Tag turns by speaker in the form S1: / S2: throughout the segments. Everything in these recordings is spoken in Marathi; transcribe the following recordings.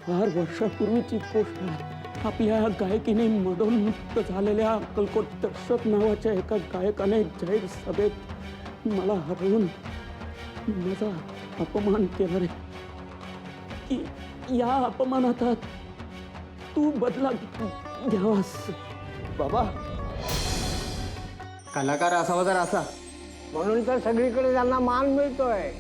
S1: फार वर्षापूर्वीची गोष्ट आहे. आपल्या गायकीने मदोन्मुक्त झालेल्या अक्कलकोट दर्शक नावाच्या एका गायकाने जाहीर सभेत मला हरवून माझा अपमान केला रे. की या अपमानात तू बदला घ्यावास.
S2: बाबा, कलाकार असावा तर असा, म्हणून तर सगळीकडे त्यांना मान मिळतोय.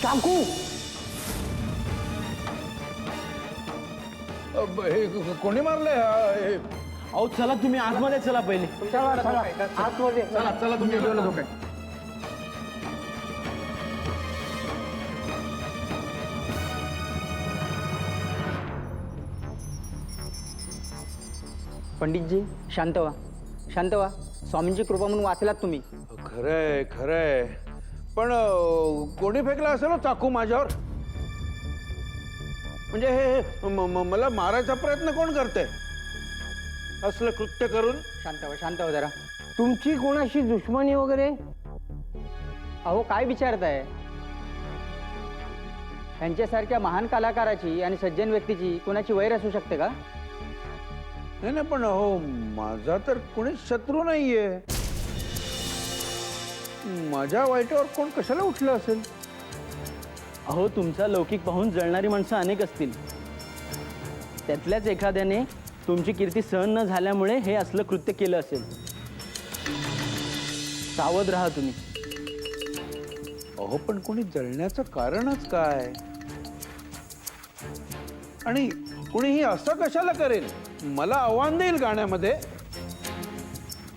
S2: चाकू
S3: कोणी मारले?
S4: अहो चला तुम्ही आतमध्ये चला पहिले.
S2: चला चला आतमध्ये
S3: चला चला तुम्ही दोघं.
S5: पंडितजी शांत व्हा, शांत व्हा. स्वामींची कृपा म्हणून वाचलात तुम्ही.
S3: खरंय खरंय, पण कोणी फेकला असेल हो चाकू माझ्यावर? म्हणजे हे मला मारायचा प्रयत्न कोण करते असलं कृत्य करून?
S5: शांत व्हा, शांत व्हा जरा.
S2: तुमची कोणाशी दुश्मनी वगैरे?
S5: अहो काय विचारताय? यांच्यासारख्या महान कलाकाराची आणि सज्जन व्यक्तीची कोणाची वैर असू शकते का?
S3: नाही नाही, पण हो माझा तर कोणीच शत्रू नाहीये. माझ्या वाईटावर कोण कशाला उठलं असेल?
S4: अहो तुमचा लौकिक पाहून जळणारी माणसं अनेक असतील. त्यातल्याच एखाद्याने तुमची कीर्ती सहन न झाल्यामुळे हे असलं कृत्य केलं असेल. सावध राहा तुम्ही.
S3: अहो पण कोणी जळण्याचं कारणच काय? आणि कोणीही असं कशाला करेल? मला आव्हान देईल गाण्यामध्ये?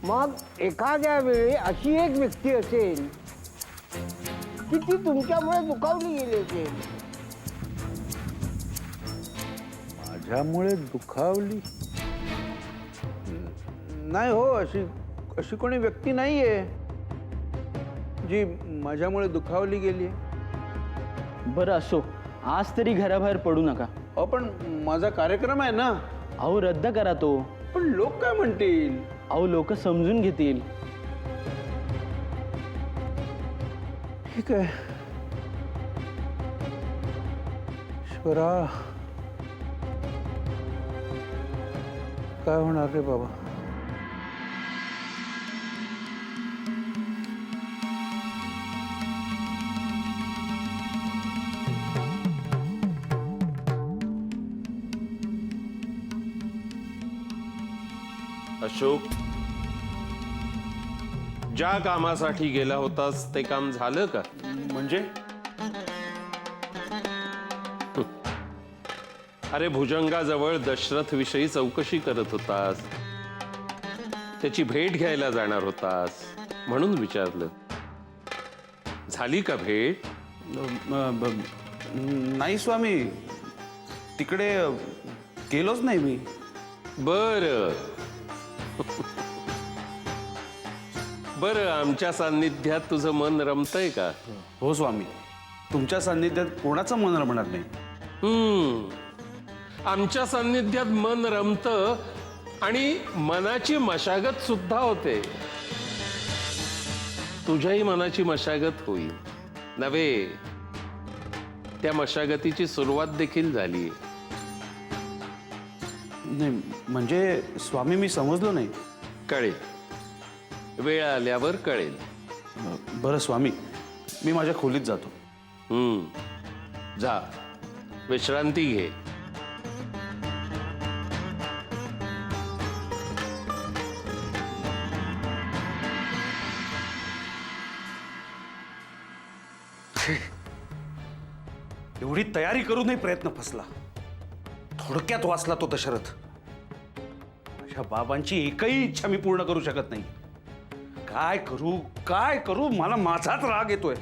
S2: मग एखाद्या वेळी अशी एक व्यक्ती असेल की ती तुमच्यामुळे दुखावली गेली असेल.
S3: माझ्यामुळे दुखावली? नाही हो, अशी अशी कोणी व्यक्ती नाहीये जी माझ्यामुळे दुखावली गेली.
S4: बरं असो, आज तरी घराबाहेर पडू नका.
S3: अहो पण माझा कार्यक्रम आहे ना.
S4: अहो रद्द करा तो.
S3: पण लोक काय म्हणतील?
S4: अहो लोक समजून घेतील.
S3: ठीक आहे. ईश्वरा, काय होणार रे बाबा?
S6: अशोक, ज्या कामासाठी गेला होतास ते काम झालं का?
S3: म्हणजे?
S6: अरे भुजंगाजवळ दशरथ विषयी चौकशी करत होतास, त्याची भेट घ्यायला जाणार होतास म्हणून विचारलं. झाली का भेट?
S7: नाही स्वामी, तिकडे गेलोच नाही मी.
S6: बरं बरं, आमच्या सान्निध्यात तुझं मन रमतंय का?
S7: हो स्वामी, तुमच्या सान्निध्यात कोणाचं मन रमणार नाही.
S6: आमच्या सान्निध्यात मन रमतं आणि मनाची मशागत सुद्धा होते. तुझ्याही मनाची मशागत होईल नव्हे, त्या मशागतीची सुरुवात देखील झाली.
S7: नाही म्हणजे स्वामी, मी समजलो नाही.
S6: कळेल, वेळ आल्यावर कळेल.
S7: बरं स्वामी, मी माझ्या खोलीत जातो.
S6: जा, विश्रांती घे.
S7: एवढी तयारी करूनही प्रयत्न फसला. थोडक्यात वाचला तो दशरथ. माझ्या बाबांची एकही इच्छा मी पूर्ण करू शकत नाही. काय करू, मला माझाच राग येतोय.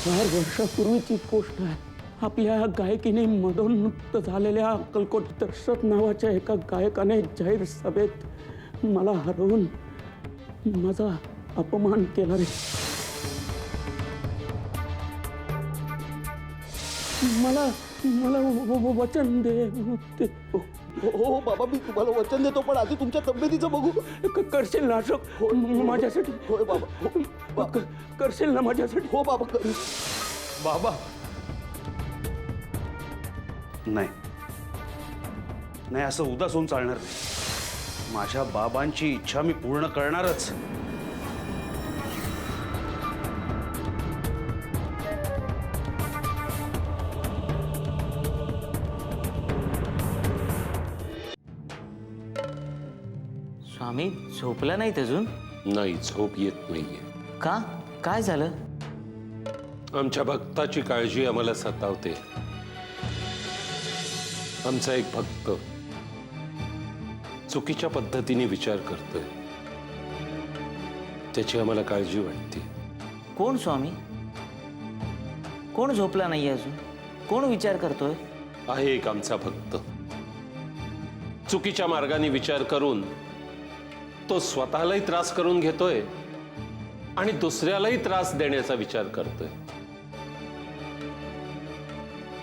S1: फार वर्षापूर्वीची गोष्ट आहे. आपल्या गायकीने मदोन्मुक्त झालेल्या अक्कलकोट दर्शक नावाच्या एका गायकाने जाहीर सभेत मला हरवून माझा अपमान केला रे. मला वचन दे ते
S8: हो बाबा, मी तुम्हाला वचन देतो, पण आधी तुमच्या तब्येतीचं बघू.
S1: करशील ना अशोक माझ्यासाठी?
S8: होय बाबा, हो
S1: करशील ना माझ्यासाठी?
S8: हो बाबा,
S7: बाबा नाही नाही, असं उदास होऊन चालणार नाही. माझ्या बाबांची इच्छा मी पूर्ण करणारच.
S9: स्वामी झोपला नाहीत अजून?
S6: नाही, झोप येत नाहीये.
S9: का? काय झालं?
S6: आमच्या भक्ताची काळजी आम्हाला सतावते. आमचा एक भक्त चुकीच्या पद्धतीने विचार करतोय, त्याची आम्हाला काळजी वाटते.
S9: कोण स्वामी? कोण झोपला नाही अजून? कोण विचार करतोय?
S6: आहे एक आमचा भक्त, चुकीच्या मार्गाने विचार करून तो स्वतःलाही त्रास करून घेतोय आणि दुसऱ्यालाही त्रास देण्याचा विचार करतोय.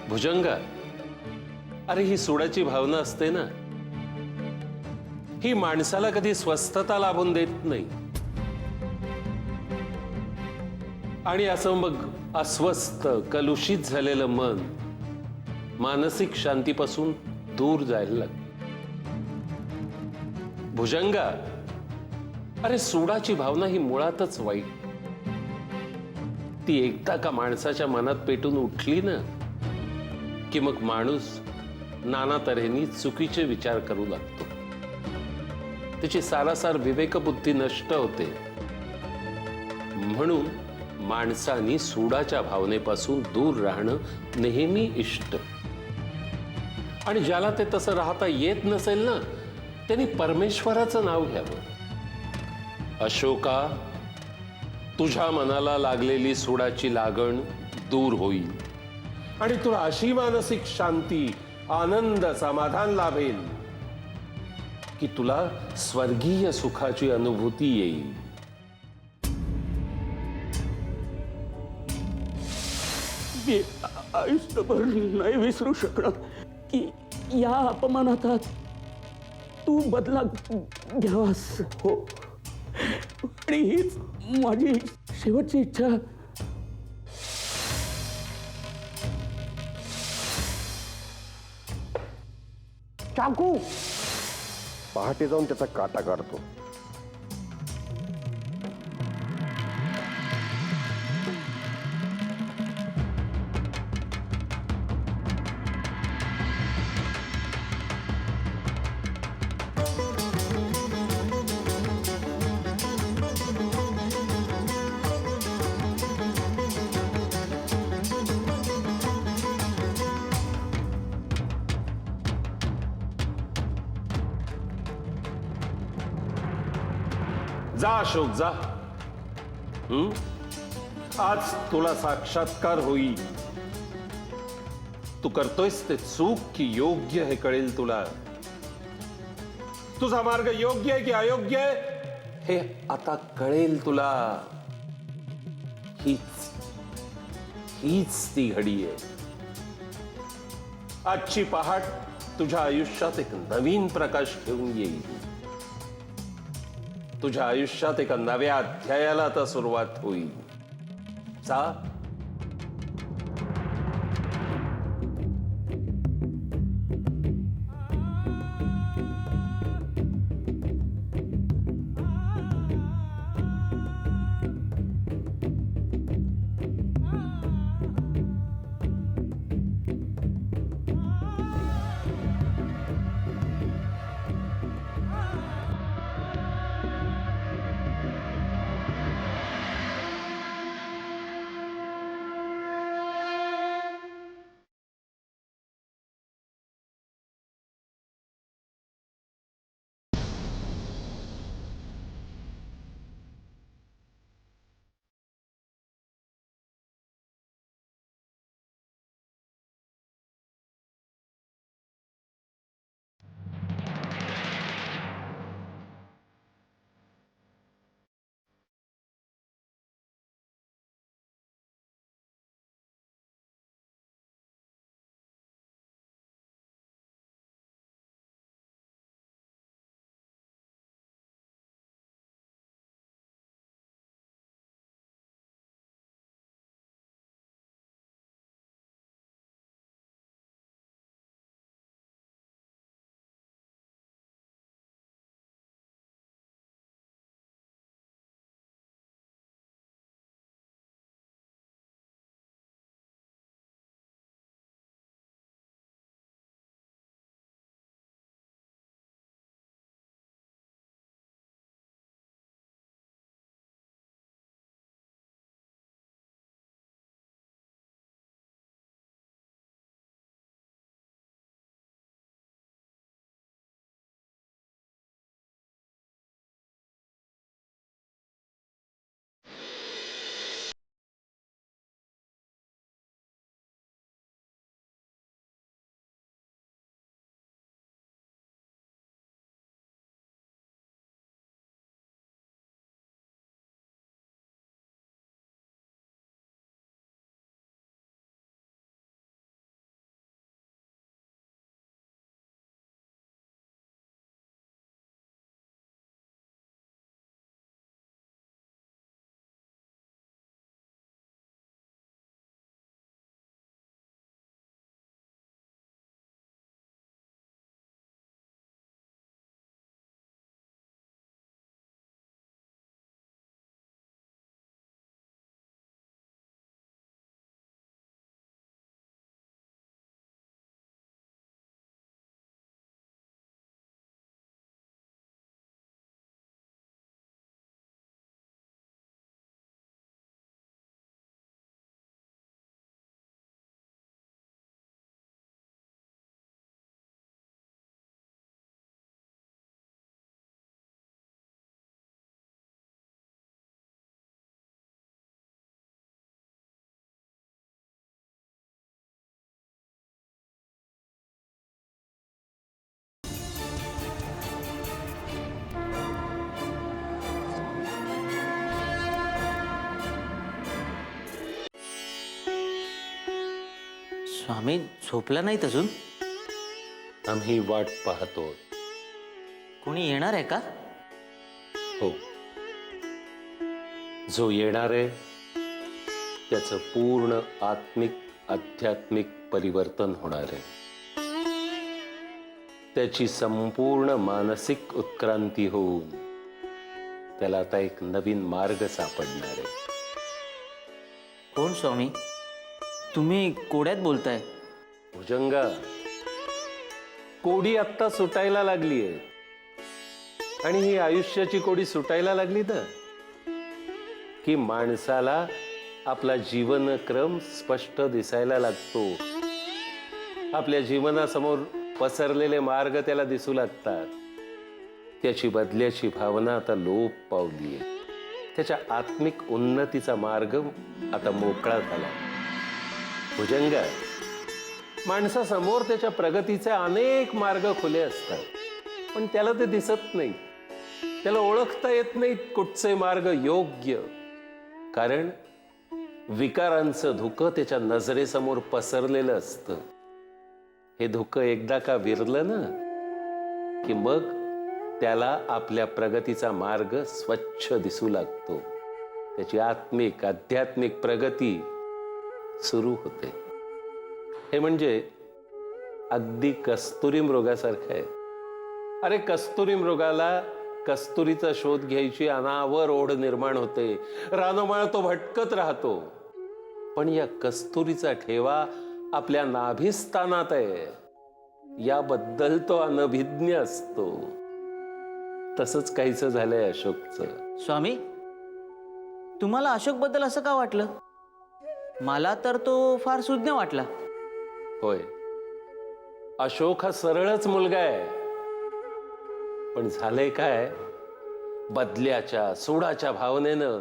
S6: भुजंगा, अरे ही सोडाची भावना असते ना, ही माणसाला कधी स्वस्थता लाभून देत नाही. आणि असं मग अस्वस्थ कलुषित झालेलं मन मानसिक शांतीपासून दूर जायला लागतं. भुजंगा, अरे सोडाची भावना ही मुळातच वाईट. ती एकदा का माणसाच्या मनात पेटून उठली ना, की मग माणूस नाना तऱ्हेनी चुकीचे विचार करू लागतो. त्याची सारासार विवेकबुद्धी नष्ट होते. म्हणून माणसानी सूडाच्या भावनेपासून दूर राहणं नेहमी इष्ट. आणि ज्याला ते तसं राहता येत नसेल ना, त्यांनी परमेश्वराचं नाव घ्यावं. अशोका, तुझ्या मनाला लागलेली सूडाची लागण दूर होईल आणि तुला अशी मानसिक शांती, आनंद, समाधान लाभेल की तुला स्वर्गीय सुखाची अनुभूती येईल.
S1: मी आयुष्यभर नाही विसरू शकणार की या अपमानात तू बदला घ्यावास. हो, आणि हीच माझी शेवटची इच्छा.
S2: चाकू
S8: पहाटे जाऊन त्याचा काटा काढतो.
S6: जा अशोक, जा. आज तुला साक्षात्कार होईल. तू करतोयस ते चूक की योग्य हे कळेल तुला. तुझा मार्ग योग्य आहे की अयोग्य आहे हे आता कळेल तुला. हीच ती घडी आहे. आजची पहाट तुझ्या आयुष्यात एक नवीन प्रकाश घेऊन येईल. तुझ्या आयुष्यात एका नव्या अध्यायाला आता सुरुवात होईल. जा.
S9: स्वामी झोपला नाहीत अजून?
S6: आम्ही वाट पाहतो.
S9: कोणी येणार आहे का?
S6: हो, जो येणार आहे त्याचं पूर्ण आत्मिक आध्यात्मिक परिवर्तन होणार आहे. त्याची संपूर्ण मानसिक उत्क्रांती होऊन त्याला आता एक नवीन मार्ग सापडणार आहे.
S9: कोण स्वामी? तुम्ही कोड्यात बोलताय.
S6: भुजंगा, कोडी आत्ता सुटायला लागलीये आणि ही आयुष्याची कोडी सुटायला लागली ना की माणसाला आपला जीवनक्रम स्पष्ट दिसायला लागतो. आपल्या जीवनासमोर पसरलेले मार्ग त्याला दिसू लागतात. त्याची बदल्याची भावना आता लोप पावलीये. त्याच्या आत्मिक उन्नतीचा मार्ग आता मोकळा झाला. भुजंग, माणसासमोर त्याच्या प्रगतीचे अनेक मार्ग खुले असतात, पण त्याला ते दिसत नाही. त्याला ओळखता येत नाहीत कुठचे मार्ग योग्य. कारण विकारांचं धुकं त्याच्या नजरेसमोर पसरलेलं असतं. हे धुकं एकदा का विरलं ना की मग त्याला आपल्या प्रगतीचा मार्ग स्वच्छ दिसू लागतो. त्याची आत्मिक आध्यात्मिक प्रगती सुरू होते. हे म्हणजे अगदी कस्तुरी मृगासारखं आहे. अरे, कस्तुरी मृगाला कस्तुरीचा शोध घ्यायची अनावर ओढ निर्माण होते. रानोमाळ तो भटकत राहतो, पण या कस्तुरीचा ठेवा आपल्या नाभिस्थानात आहे याबद्दल तो अनभिज्ञ असतो. तसंच काहीच झालंय अशोकचं.
S9: स्वामी, तुम्हाला अशोक बद्दल असं का वाटलं? मला तर तो फार सुज्ञ वाटला.
S6: होय, अशोक हा सरळच मुलगा आहे, पण झालंय काय, बदल्याच्या सोडाच्या भावनेनं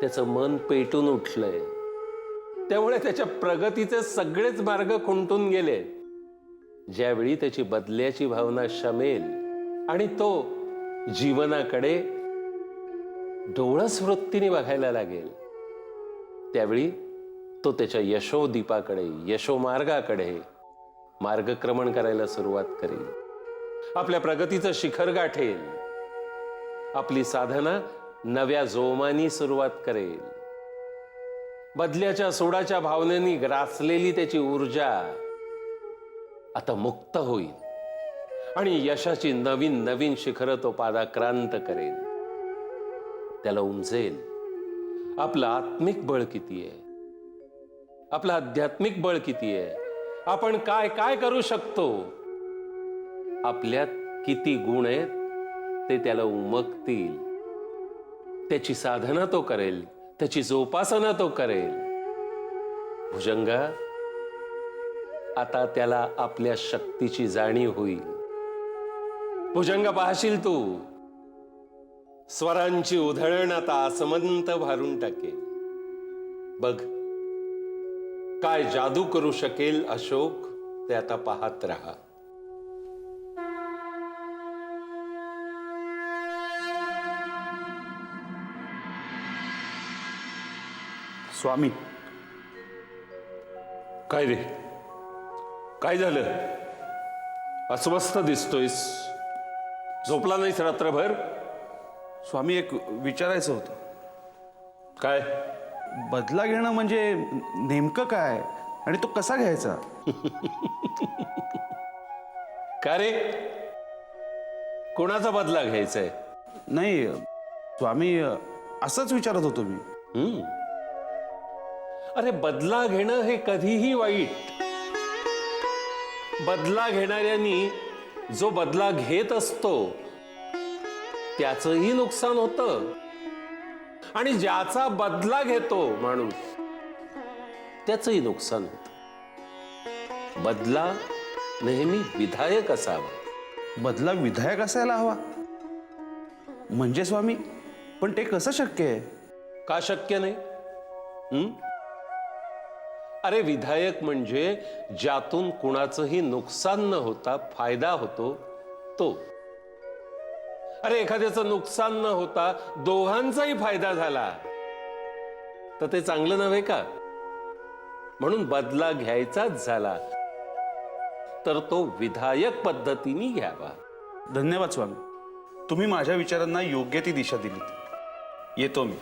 S6: त्याचं मन पेटून उठलंय. त्यामुळे त्याच्या प्रगतीचे सगळेच मार्ग खुंटून गेले. ज्यावेळी त्याची बदल्याची भावना शमेल आणि तो जीवनाकडे डोळस वृत्तीने बघायला लागेल, त्यावेळी तो त्याच्या यशोदीपाकडे यशोमार्गाकडे मार्गक्रमण करायला सुरुवात करेल. आपल्या प्रगतीचं शिखर गाठेल. आपली साधना नव्या जोमानी सुरुवात करेल. बदल्याच्या सोडाच्या भावनेनी ग्रासलेली त्याची ऊर्जा आता मुक्त होईल आणि यशाची नवीन नवीन शिखरं तो पादाक्रांत करेल. त्याला उमजेल आपलं आत्मिक बळ किती आहे, आपलं आध्यात्मिक बळ किती आहे, आपण काय काय करू शकतो, आपल्यात किती गुण आहेत ते त्याला उमगतील. त्याची साधना तो करेल, त्याची जोपासना तो करेल. भुजंगा, आता त्याला आपल्या शक्तीची जाणीव होईल. भुजंग, पाहशील तू स्वरांची उधळण आता आसमंत भारून टाकेल. बघ काय जादू करू शकेल अशोक, ते आता पाहत राहा.
S7: स्वामी,
S6: काय रे, काय झालं? अस्वस्थ दिसतोयस. झोपला नाहीस रात्रभर?
S7: स्वामी, एक विचारायचं होतं.
S6: काय?
S7: बदला घेणं म्हणजे नेमकं काय आणि तो कसा घ्यायचा?
S6: का रे, कोणाचा बदला घ्यायचाय?
S7: नाही स्वामी, असंच विचारत होतो मी.
S6: अरे, बदला घेणं हे कधीही वाईट. बदला घेणाऱ्यांनी जो बदला घेत असतो त्याचंही नुकसान होतं आणि ज्याचा बदला घेतो माणूस त्याचंही नुकसान होतं. बदला नेहमी विधायक असावा.
S7: बदला विधायक असायला हवा म्हणजे स्वामी, पण ते कसं शक्य आहे?
S6: का शक्य नाही? अरे, विधायक म्हणजे ज्यातून कुणाचंही नुकसान न होता फायदा होतो तो. अरे, एखाद्याचं नुकसान न होता दोघांचाही फायदा झाला तर ते चांगलं नव्हे का? म्हणून बदला घ्यायचाच झाला तर तो विधायक पद्धतीने घ्यावा.
S7: धन्यवाद स्वामी, तुम्ही माझ्या विचारांना योग्य ती दिशा दिलीत. येतो मी.